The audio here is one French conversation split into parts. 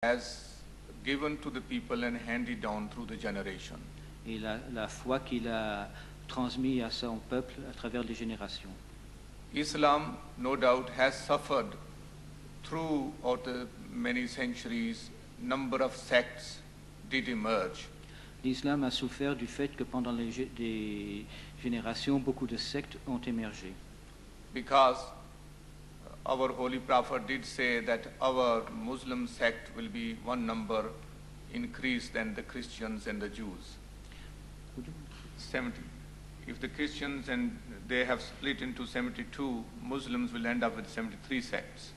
has given to the people and handed down through the generation. Et la foi qu'il a transmise à son peuple à travers les générations. Islam, no doubt, has suffered throughout the many centuries. Number of sects did emerge. L'islam a souffert du fait que pendant des générations, beaucoup de sectes ont émergé. Because our Holy Prophet did say that our Muslim sect will be one number increased than the Christians and the Jews. 70. If the Christians and they have split into 72, Muslims will end up with 73 sects.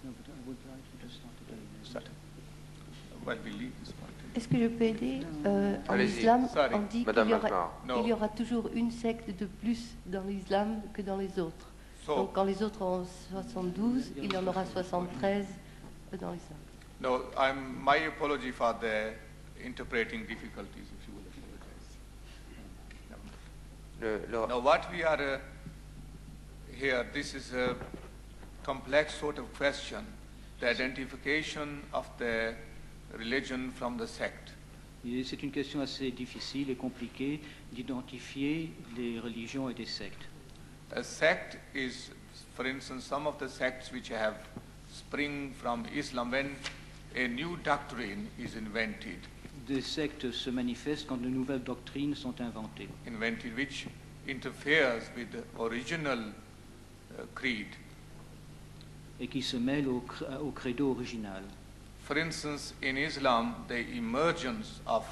No, but I would like to just start again. Start. Well, we leave this point. Est-ce que je peux aider en islam, Sorry. on dit qu'il y aura toujours une secte de plus dans l'islam que dans les autres. Donc quand les autres ont 72, il y en aura 73 dans l'islam. No, my apology for the interpreting difficulties, if you would apologize. Now what we are here, this is a complex sort of question, the identification of the religion from the sect. C'est une question assez difficile et compliquée d'identifier les religions et des sectes. A sect is, for instance, some of the sects which have spring from Islam when a new doctrine is invented. Des sectes se manifestent quand de nouvelles doctrines sont inventées. Invented, which interferes with the original creed. Et qui se mêlent au credo original. For instance, in Islam, the emergence of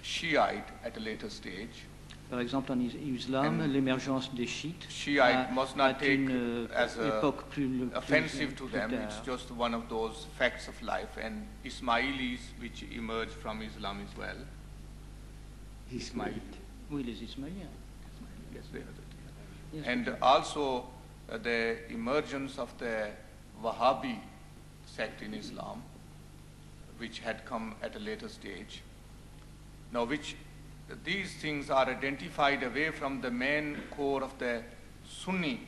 Shiite at a later stage. Par exemple, en islam, l'émergence des chiites Shiite must not take une as époque plus offensive to plus them. tard. It's just one of those facts of life. And Ismailis, which emerged from Islam as well. Ismail. Oui, les Ismaéliens. Yes, they are that. Yes. And also the emergence of the Wahhabi sect in Islam, which had come at a later stage. Now, these things are identified away from the main core of the Sunni.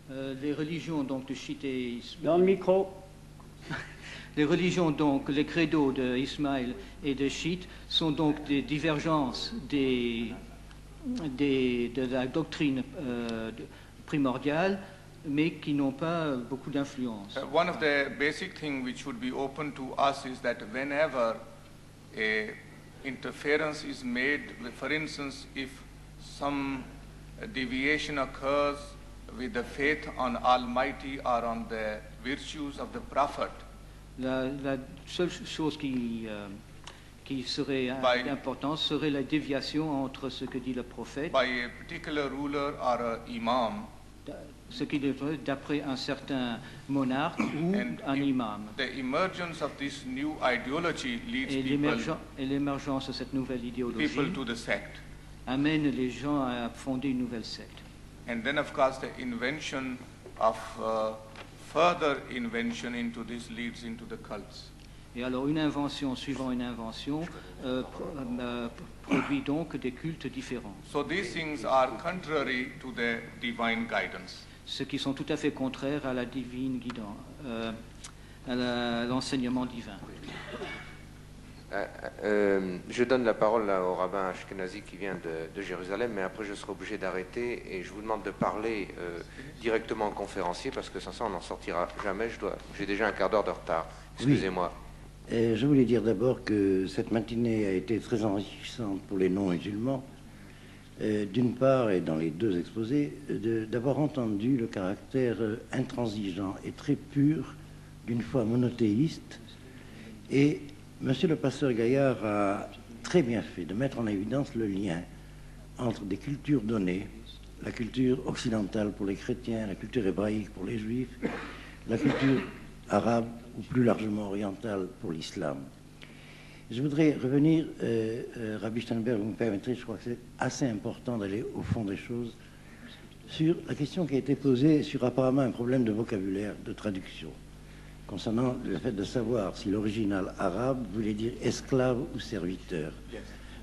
Les religions donc de chiites et Dans le micro. Les religions donc, les credos de Ismaël et de chiites sont donc des divergences de la doctrine primordiale, mais qui n'ont pas beaucoup d'influence. One of the basic things which would be open to us is that whenever a interference is made, for instance, if some deviation occurs with the faith on Almighty or on the virtues of the Prophet. La seule chose qui serait importante serait la déviation entre ce que dit le prophète. By a particular ruler or a imam. Ce qui est d'après un certain monarque ou un imam. The emergence of this new ideology leads et l'émergence de cette nouvelle idéologie to the sect. Amène les gens à fonder une nouvelle secte. And then of course the invention of further invention into this leads into the cults. Et alors une invention suivant une invention produit donc des cultes différents. So these things are contrary to the divine guidance. Ce qui sont tout à fait contraires à la divine guidance, à l'enseignement divin. Je donne la parole là, au rabbin Ashkenazi qui vient de Jérusalem, mais après je serai obligé d'arrêter et je vous demande de parler directement au conférencier parce que sans ça on n'en sortira jamais. J'ai déjà un quart d'heure de retard. Excusez-moi. Oui. Je voulais dire d'abord que cette matinée a été très enrichissante pour les non-musulmans. D'une part, et dans les deux exposés, d'avoir entendu le caractère intransigeant et très pur d'une foi monothéiste. Et monsieur le pasteur Gaillard a très bien fait de mettre en évidence le lien entre des cultures données, la culture occidentale pour les chrétiens, la culture hébraïque pour les juifs, la culture arabe ou plus largement orientale pour l'islam. Je voudrais revenir, Rabbi Steinberg, vous me permettrez, je crois que c'est assez important d'aller au fond des choses, sur la question qui a été posée sur apparemment un problème de vocabulaire, de traduction, concernant le fait de savoir si l'original arabe voulait dire esclave ou serviteur.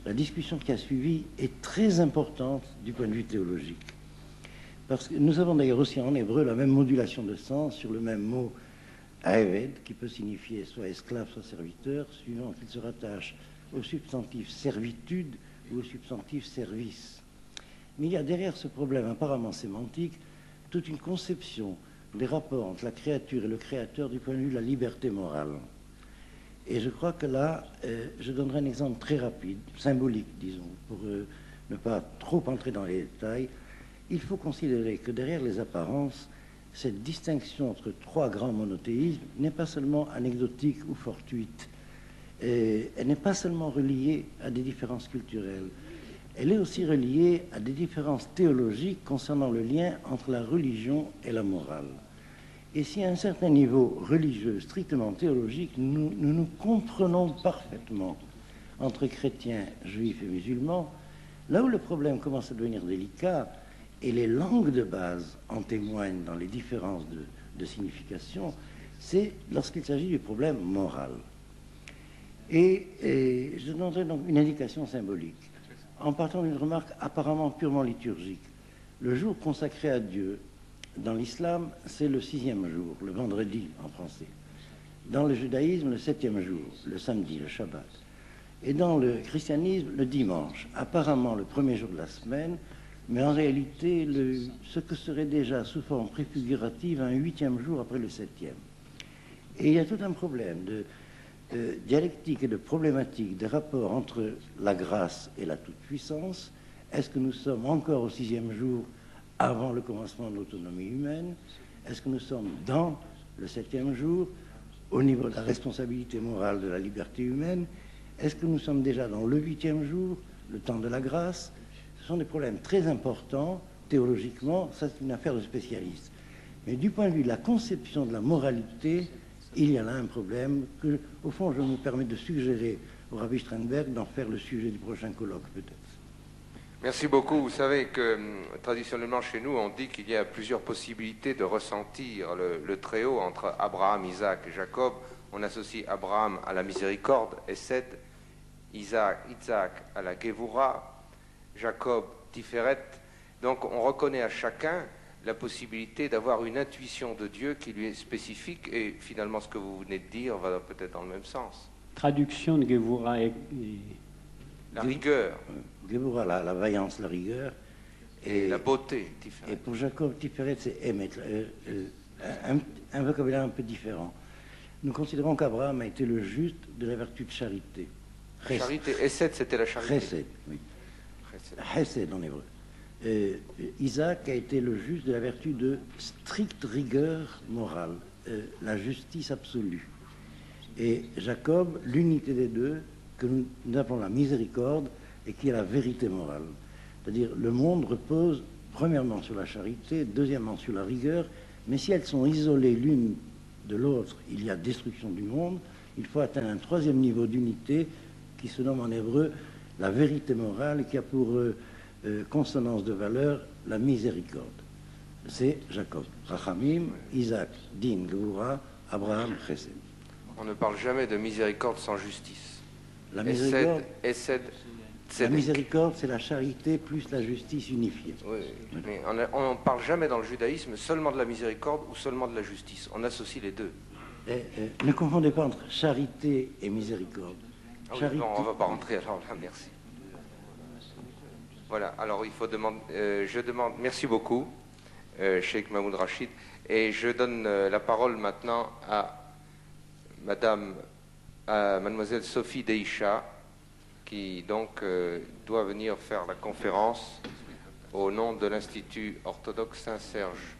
La discussion qui a suivi est très importante du point de vue théologique. Parce que nous avons d'ailleurs aussi en hébreu la même modulation de sens sur le même mot Aeved, qui peut signifier soit esclave, soit serviteur, suivant qu'il se rattache au substantif servitude ou au substantif service. Mais il y a derrière ce problème apparemment sémantique toute une conception des rapports entre la créature et le créateur du point de vue de la liberté morale. Et je crois que là, je donnerai un exemple très rapide, symbolique, disons, pour ne pas trop entrer dans les détails. Il faut considérer que derrière les apparences, cette distinction entre trois grands monothéismes n'est pas seulement anecdotique ou fortuite. Elle n'est pas seulement reliée à des différences culturelles. Elle est aussi reliée à des différences théologiques concernant le lien entre la religion et la morale. Et si à un certain niveau religieux, strictement théologique, nous comprenons parfaitement entre chrétiens, juifs et musulmans, là où le problème commence à devenir délicat, et les langues de base en témoignent dans les différences de signification, c'est lorsqu'il s'agit du problème moral. Et je donnerai donc une indication symbolique, en partant d'une remarque apparemment purement liturgique. Le jour consacré à Dieu, dans l'islam, c'est le 6e jour, le vendredi en français. Dans le judaïsme, le 7e jour, le samedi, le Shabbat. Et dans le christianisme, le dimanche, apparemment le premier jour de la semaine, mais en réalité, ce que serait déjà sous forme préfigurative un 8e jour après le 7e. Et il y a tout un problème de dialectique et de problématique des rapports entre la grâce et la toute-puissance. Est-ce que nous sommes encore au 6e jour avant le commencement de l'autonomie humaine? Est-ce que nous sommes dans le 7e jour au niveau de la responsabilité morale de la liberté humaine? Est-ce que nous sommes déjà dans le 8e jour, le temps de la grâce? Ce sont des problèmes très importants, théologiquement, ça c'est une affaire de spécialistes. Mais du point de vue de la conception de la moralité, il y a là un problème que, au fond, je me permets de suggérer au Rabbi Sternberg d'en faire le sujet du prochain colloque, peut-être. Merci beaucoup. Vous savez que traditionnellement chez nous, on dit qu'il y a plusieurs possibilités de ressentir le Très-Haut entre Abraham, Isaac et Jacob. On associe Abraham à la miséricorde, Hesed, Isaac à la Gevura, Jacob, Tiferet. Donc on reconnaît à chacun la possibilité d'avoir une intuition de Dieu qui lui est spécifique, et finalement ce que vous venez de dire va peut-être dans le même sens. Traduction de Gevura et... La rigueur. Gevura, la vaillance, la rigueur. Et la beauté, Tiferet. Et pour Jacob, Tiferet, c'est émettre. Un vocabulaire un peu différent. Nous considérons qu'Abraham a été le juste de la vertu de charité. Charité. Hesed, c'était la charité. Hesed, oui. Hesed en hébreu. Isaac a été le juste de la vertu de stricte rigueur morale, la justice absolue. Et Jacob, l'unité des deux, que nous appelons la miséricorde, et qui est la vérité morale. C'est-à-dire, le monde repose premièrement sur la charité, deuxièmement sur la rigueur, mais si elles sont isolées l'une de l'autre, il y a destruction du monde. Il faut atteindre un troisième niveau d'unité qui se nomme en hébreu la vérité morale, qui a pour consonance de valeur la miséricorde. C'est Jacob. Rachamim, Isaac, Din, Gevura, Abraham, Chesed. On ne parle jamais de miséricorde sans justice. La miséricorde, la miséricorde, c'est la charité plus la justice unifiée. Oui, mais on ne parle jamais dans le judaïsme seulement de la miséricorde ou seulement de la justice. On associe les deux. Ne confondez pas entre charité et miséricorde. Ah oui, non, on ne va pas rentrer alors là, merci. Voilà, alors il faut demander, je demande, merci beaucoup, Cheikh Mahmoud Rachid, et je donne la parole maintenant à mademoiselle Sophie Deisha, qui donc doit venir faire la conférence au nom de l'Institut orthodoxe Saint-Serge